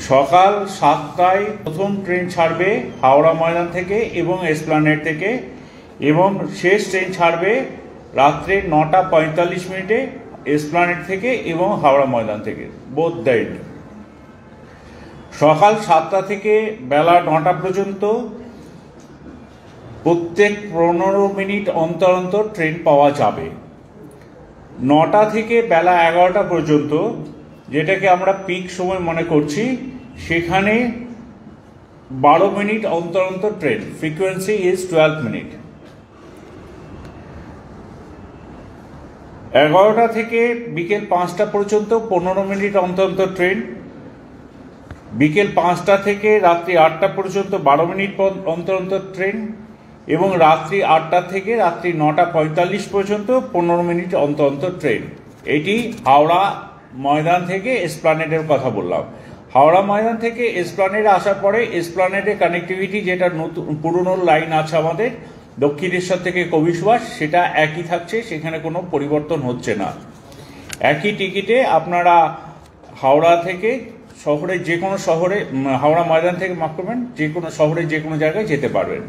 সকাল 7টায় প্রথম ট্রেন ছাড়বে হাওড়া ময়দান থেকে এবং এসপ্ল্যানেড থেকে, এবং শেষ ট্রেন ছাড়বে রাত্রে 9:45 এসপ্ল্যানেড থেকে এবং হাওড়া ময়দান থেকে, বোথ দ্য এন্ড। সকাল 7টা থেকে বেলা 9টা পর্যন্ত প্রত্যেক 15 মিনিট অন্তর অন্তর ট্রেন পাওয়া যাবে। 9টা থেকে বেলা 11টা পর্যন্ত, যেটাকে আমরা পিক সময় মনে করছি, সেখানে 12 মিনিট অন্তর অন্তর ট্রেন, ফ্রিকোয়েন্সি ইজ 12 মিনিট। 11টা থেকে বিকেল 5টা পর্যন্ত 15 মিনিট অন্তর অন্তর ট্রেন। বিকেল 5টা থেকে রাত্রি 8টা পর্যন্ত 12 মিনিট অন্তর অন্তর ট্রেন, এবং রাত্রি 8টা থেকে রাত্রি 9:45 পর্যন্ত 15 মিনিট অন্তর অন্তর ট্রেন। এটি হাওড়া ময়দান থেকে এসপ্ল্যানেডের কথা বললাম। হাওড়া ময়দান থেকে এসপ্ল্যানেডে আসার পরে এসপ্ল্যানেডে কানেক্টিভিটি, যেটা নতুন পুরনো লাইন আছে আমাদের দক্ষিণেশ্বর থেকে কবি সুভাষ, সেটা একই থাকছে, সেখানে কোনো পরিবর্তন হচ্ছে না। একই টিকিটে আপনারা হাওড়া থেকে শহরে যে কোনো শহরে, হাওড়া ময়দান থেকে মাফ করবেন, যে কোনো শহরে যে কোনো জায়গায় যেতে পারবেন।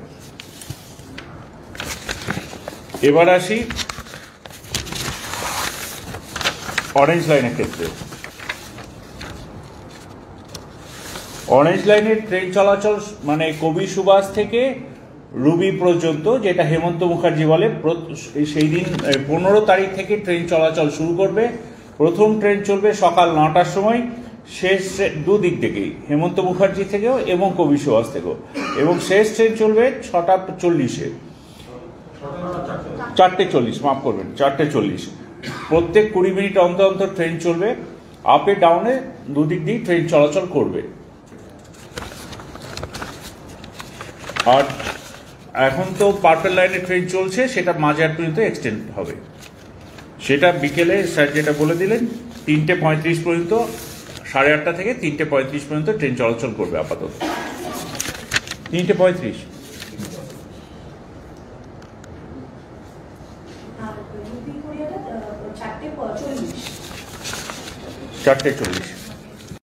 এবার আসি অরেঞ্জ লাইনের ক্ষেত্রে। অরেঞ্জ লাইনের ট্রেন চলাচল মানে কবি সুভাষ থেকে রুবি পর্যন্ত, যেটা হেমন্ত মুখার্জি বলে, সেই দিন 15 তারিখ থেকে ট্রেন চলাচল শুরু করবে। প্রথম ট্রেন চলবে সকাল 9টার সময়, শেষ দুদিক থেকেই, হেমন্ত মুখার্জি থেকেও এবং কবি সুভাষ থেকেও, এবং শেষ ট্রেন চলবে 6:40-এ, 4:40, মাফ করবেন, 4:40। প্রত্যেক 20 মিনিট অন্তর অন্তর ট্রেন চলবে। আপে ডাউনে দুদিক দিয়ে ট্রেন চলাচল করবে। আর এখন তো পার্পেল লাইনে ট্রেন চলছে, সেটা মাঝরাত পর্যন্ত এক্সটেন্ড হবে। সেটা বিকেলে স্যার যেটা বলে দিলেন 3:35 পর্যন্ত, 8:30 থেকে 3:35 পর্যন্ত ট্রেন চলাচল করবে আপাতত। 3:35, 4:40।